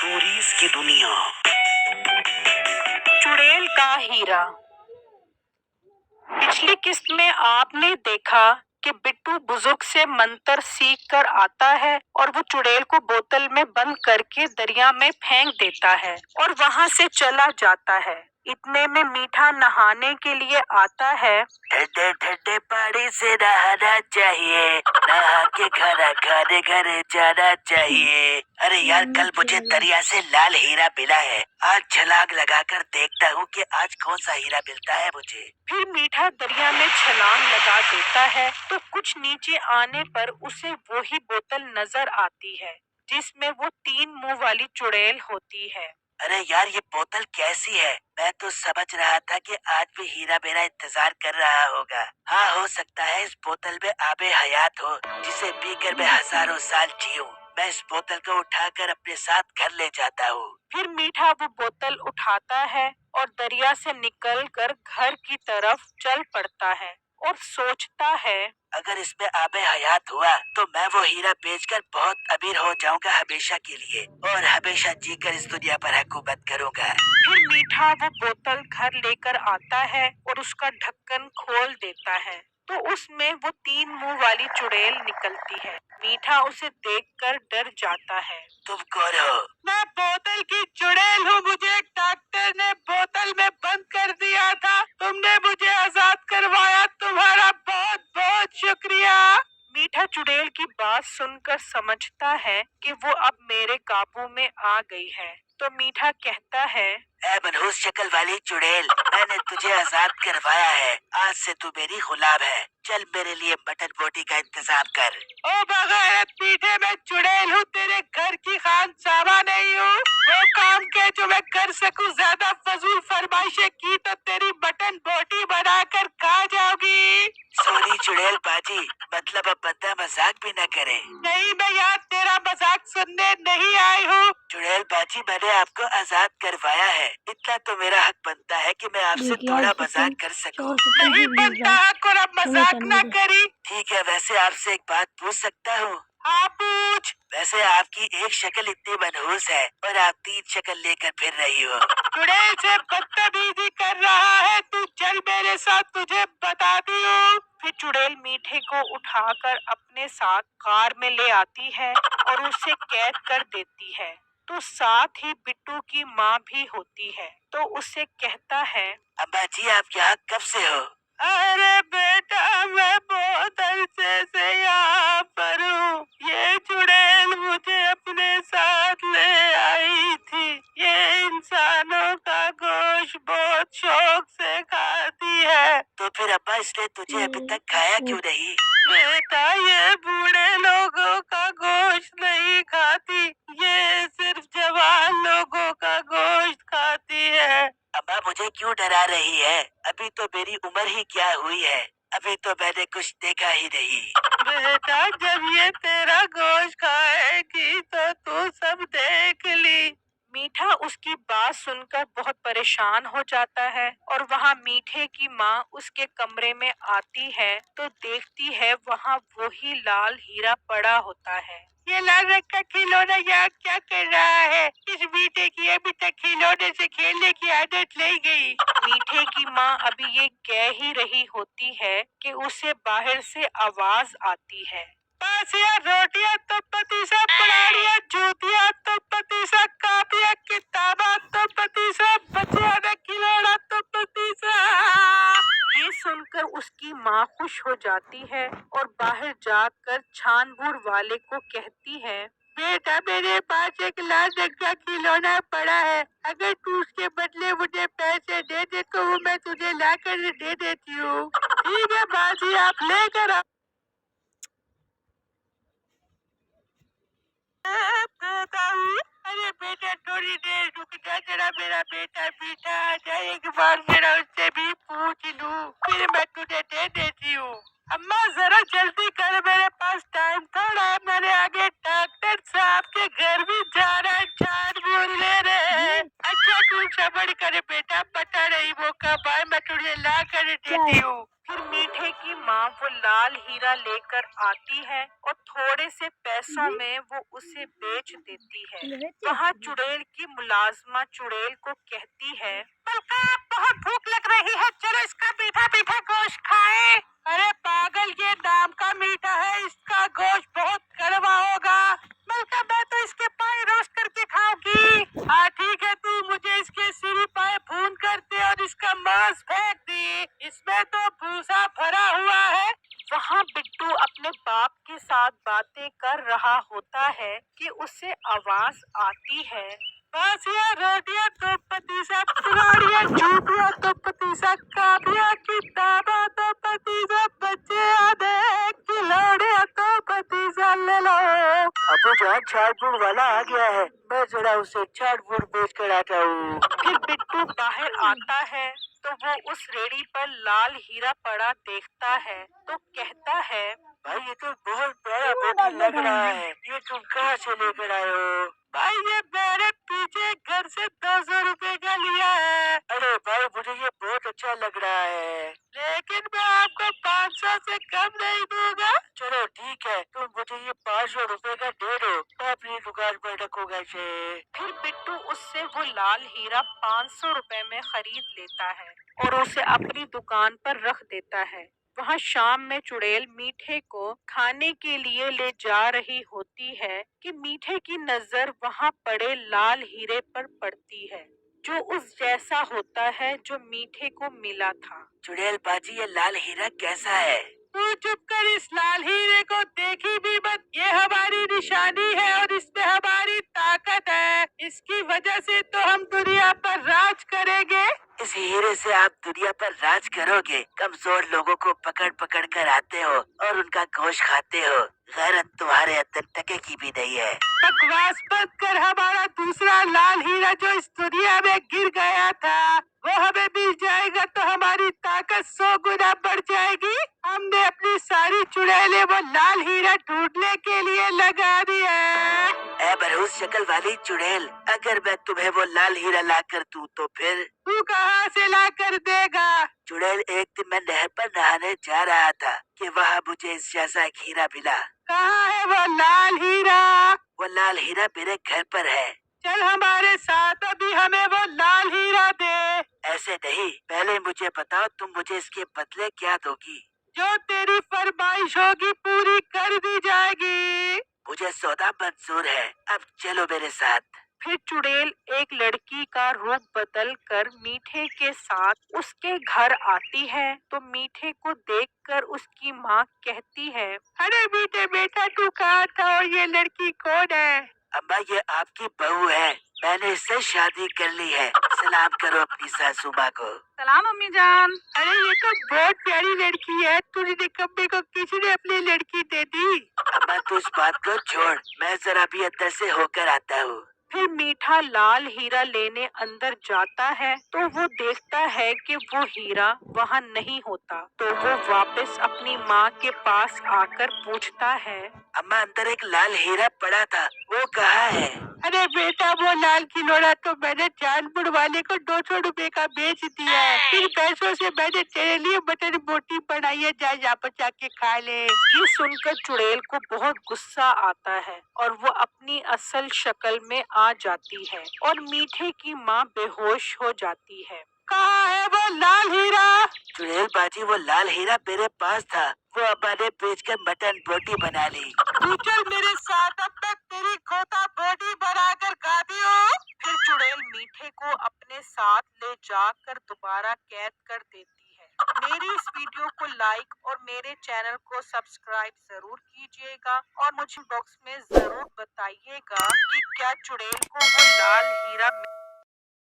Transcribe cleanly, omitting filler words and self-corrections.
Stories की दुनिया। चुड़ैल का हीरा। पिछली किस्त में आपने देखा कि बिट्टू बुजुर्ग से मंत्र सीख कर आता है और वो चुड़ैल को बोतल में बंद करके दरिया में फेंक देता है और वहाँ से चला जाता है। इतने में मीठा नहाने के लिए आता है। ठंडे ठंडे पानी से नहाना चाहिए, नहा के खाना खाने घर जाना चाहिए। अरे यार, कल मुझे दरिया से लाल हीरा मिला है। आज छलांग लगाकर देखता हूँ कि आज कौन सा हीरा मिलता है मुझे। फिर मीठा दरिया में छलांग लगा देता है तो कुछ नीचे आने पर उसे वही बोतल नजर आती है जिसमें वो 3 मुंह वाली चुड़ैल होती है। अरे यार, ये बोतल कैसी है? मैं तो समझ रहा था कि आज भी हीरा मेरा इंतजार कर रहा होगा। हाँ, हो सकता है इस बोतल में आबे हयात हो, जिसे पीकर मैं हजारों साल जीऊं। मैं इस बोतल को उठाकर अपने साथ घर ले जाता हूँ। फिर मीठा वो बोतल उठाता है और दरिया से निकलकर घर की तरफ चल पड़ता है और सोचता है, अगर इसमें आबे हयात हुआ तो मैं वो हीरा बेचकर बहुत अमीर हो जाऊंगा हमेशा के लिए, और हमेशा जीकर इस दुनिया पर हुकूमत करूंगा। फिर मीठा वो बोतल घर लेकर आता है और उसका ढक्कन खोल देता है तो उसमें वो 3 मुंह वाली चुड़ैल निकलती है। मीठा उसे देखकर डर जाता है। तुम कौन हो? मैं बोतल की चुड़ैल हूँ। मुझे एक डॉक्टर ने बोतल में बंद कर दिया था। तुमने मुझे आजाद करवाया। तुम्हारा बहुत बहुत शुक्रिया। मीठा चुड़ैल की बात सुनकर समझता है कि वो अब मेरे काबू में आ गई है। तो मीठा कहता है, ऐ मनहूस शक्ल वाली चुड़ैल, मैंने तुझे आजाद करवाया है। आज से तू मेरी गुलाम है। चल मेरे लिए मटन बोटी का इंतजाम कर। ओ बगैरत मीठे, मैं चुड़ैल हूँ, तेरे घर की खानसामा नहीं हूँ। वो काम के जो मैं कर सकूँ। ज्यादा फजूल फरमाइशें की तो तेरी मटन बोटी बनाकर खा जाओगी। सॉरी चुड़ैल बाजी, मतलब अब बंदा मजाक भी न करे। नहीं, मैं यहाँ तेरा मजाक सुनने नहीं आई हूँ। चुड़ैल बाजी, मैंने आपको आजाद करवाया है। इतना तो मेरा हक बनता है कि मैं आपसे थोड़ा मजाक कर सकूं। नहीं बनता हक, और अब मजाक न करी। ठीक है, वैसे आपसे एक बात पूछ सकता हूँ? आप पूछ। वैसे आपकी एक शक्ल इतनी मनहूस है और आप 3 शक्ल लेकर फिर रही हो। चुड़ैल से बदतमीजी कर रहा है तू। चल मेरे साथ, तुझे बताती हूँ। फिर चुड़ैल मीठे को उठाकर अपने साथ कार में ले आती है और उसे कैद कर देती है। तो साथ ही बिट्टू की माँ भी होती है। तो उससे कहता है, अम्मा जी, आप यहाँ कब से हो? अरे बेटा, मैं बहुत अरसे से यहाँ पर हूँ। ये चुड़ैल मुझे अपने साथ ले आई थी। ये इंसानों का गोश्त बहुत शौक से खाती है। तो फिर अब्बा, इसने तुझे अभी तक खाया क्यों नहीं? बेटा, ये बूढ़े लोगों का गोश्त नहीं खाती। ये सिर्फ जवान लोगों का गोश्त खाती है। अम्मा, मुझे क्यों डरा रही है? अभी तो मेरी उम्र ही क्या हुई है। अभी तो मैंने कुछ देखा ही नहीं। बेटा, जब ये तेरा गोश्त खाएगी तो तू सब देख ली। मीठा उसकी बात सुनकर बहुत परेशान हो जाता है और वहाँ मीठे की माँ उसके कमरे में आती है तो देखती है वहाँ वही लाल हीरा पड़ा होता है। ये लाल रंग का खिलौना यहाँ क्या कर रहा है? इस मीठे की अभी तक खिलौने से खेलने की आदत नहीं गई। मीठे की माँ अभी ये कह ही रही होती है कि उसे बाहर से आवाज आती है, बासिया रोटियां तो पतीसा, पुरानियां जूतियां तो पतीसा, कापियां किताबा तो पतीसा, बच्चियां ने खिलौना तो पतीसा। ये सुनकर उसकी माँ खुश हो जाती है और बाहर जाकर छानबूर वाले को कहती है, बेटा, मेरे पास एक लाल रंग का खिलौना पड़ा है। अगर तू उसके बदले मुझे पैसे दे दे तो वो मैं तुझे लाकर दे देती हूँ। ठीक है बाजी, आप लेकर आओ। अरे बेटा, थोड़ी देर रुक जा जरा। मेरा बेटा बेटा आ जाए, एक बार जरा उससे भी पूछ लूं, फिर मैं तुझे दे देती हूँ। अम्मा, जरा जल्दी कर, मेरे पास टाइम थोड़ा है। मेरे आगे डॉक्टर साहब के घर भी जाना है, छानबीन ले रहे हैं। अच्छा, तू सब्र कर बेटा, पता नहीं वो कब आए, मैं तुझे ला कर देती हूँ। फिर मीठे की माँ वो लाल हीरा लेकर आती है और थोड़े से पैसों में वो उसे बेच देती है। वहाँ चुड़ैल की मुलाजमा चुड़ैल को कहती है, "मलका, बहुत भूख लग रही है, चलो इसका मीठा मीठा गोश्त खाएं। अरे पागल, ये नाम का मीठा है, इसका गोश्त बहुत कड़वा होगा। मलका, मैं तो इसके पाए रोस्ट करके खाऊंगी। हाँ ठीक है, तू मुझे इसके सिरी पाए भून कर दे और इसका मांस फेंक दी, इसमें तो भूसा भरा हुआ है। वहाँ बिट्टू अपने बाप के साथ बातें कर रहा होता है कि उसे आवाज आती है, बासिया रोटियां तो पतीसा, पुरानियां जूतियां तो पतीसा, काबिया किताबा तो पतीसा, बच्चे आधे खिलौड़ियां तो पतीसा ले लो। अबू जान, झाड़बूढ़ वाला आ गया है, मैं जरा उसे झाड़बूढ़ बेच कर आता हूँ। फिर बिट्टू बाहर आता है तो वो उस रेड़ी पर लाल हीरा पड़ा देखता है तो कहता है, भाई ये तो बहुत बड़ा बोतल लग रहा है, ये तुम कहाँ से लेकर आए हो? भाई ये मेरे पीछे घर से 200 रुपए का लिया है। अरे भाई, मुझे ये बहुत अच्छा लग रहा है, लेकिन मैं आपको 500 से कम नहीं दूंगा। चलो ठीक है, तुम मुझे ये 500 रुपए का दे दो, मैं अपनी दुकान पर रखूंगा इसे। फिर बिट्टू उससे वो लाल हीरा 500 रुपए में खरीद लेता है और उसे अपनी दुकान पर रख देता है। वहाँ शाम में चुड़ैल मीठे को खाने के लिए ले जा रही होती है कि मीठे की नजर वहाँ पड़े लाल हीरे पर पड़ती है, जो उस जैसा होता है जो मीठे को मिला था। चुड़ैल बाजी, ये लाल हीरा कैसा है? तू चुप कर, इस लाल हीरे को देखी भी मत, ये हमारी निशानी है और इसमें हमारी ताकत है, इसकी वजह से तो हम दुनिया पर राज करेंगे। इस हीरे से आप दुनिया पर राज करोगे, कमजोर लोगों को पकड़ पकड़ कर आते हो और उनका गोश्त खाते हो, गैरत तुम्हारे अंदर टके की भी नहीं है। बकवास बंद कर, हमारा दूसरा लाल हीरा जो इस दुनिया में गिर गया था वो हमें मिल जाएगा तो हमारी ताकत 100 गुना बढ़ जाएगी। हमने अपनी सारी चुड़ैलें वो लाल हीरा ढूंढने के लिए लगा दी है। ए बरहूस शक्ल वाली चुड़ैल, अगर मैं तुम्हें वो लाल हीरा ला कर दूं तो फिर? तू कहाँ से ला कर देगा? चुड़ैल, एक दिन मैं नहर पर नहाने जा रहा था कि वहाँ मुझे इस जैसा एक हीरा मिला। कहाँ है वो लाल हीरा? वो लाल हीरा मेरे घर पर है। चल हमारे साथ, अभी हमें वो लाल हीरा दे। ऐसे नहीं, पहले मुझे बताओ तुम मुझे इसके बदले क्या दोगी? जो तेरी फरमाइश होगी पूरी कर दी जाएगी। मुझे सौदा मंजूर है, अब चलो मेरे साथ। फिर चुड़ैल एक लड़की का रूप बदल कर मीठे के साथ उसके घर आती है तो मीठे को देखकर उसकी माँ कहती है, अरे मीठे बेटा, तू कहाँ था और ये लड़की कौन है? अम्मा, ये आपकी बहू है, मैंने इससे शादी कर ली है, सलाम करो अपनी सासू माँ को। सलाम अम्मी जान। अरे ये तो बहुत प्यारी लड़की है, तुझे निकम्मे को किसी ने अपनी लड़की दे दी? अम्मा तू इस बात को छोड़, मैं जरा भी अंदर से होकर आता हूँ। फिर मीठा लाल हीरा लेने अंदर जाता है तो वो देखता है कि वो हीरा वहाँ नहीं होता, तो वो वापस अपनी माँ के पास आकर पूछता है, अम्मा अंदर एक लाल हीरा पड़ा था, वो कहाँ है? अरे बेटा, वो लाल खिलौना तो मैंने जानबूढ़ वाले को 200 रुपए का बेच दिया है, फिर पैसों से मैंने तेरे लिए मटन बोटी बनाई है, जा यहाँ पर जाके खा ले। ये सुनकर चुड़ैल को बहुत गुस्सा आता है और वो अपनी असल शक्ल में आ जाती है और मीठे की माँ बेहोश हो जाती है। कहाँ है वो लाल हीरा? चुड़ैल बाजी, वो लाल हीरा मेरे पास था, वो अम्मा ने बेचकर मटन बोटी बना ली। तू चल मेरे साथ, अब तक तेरी खोता बोटी बनाकर खाती हूँ। फिर चुड़ैल मीठे को अपने साथ ले जाकर दोबारा कैद कर देती है। मेरी इस वीडियो को लाइक और मेरे चैनल को सब्सक्राइब जरूर कीजिएगा और मुझे बॉक्स में जरूर बताइएगा कि क्या चुड़ैल को वो लाल हीरा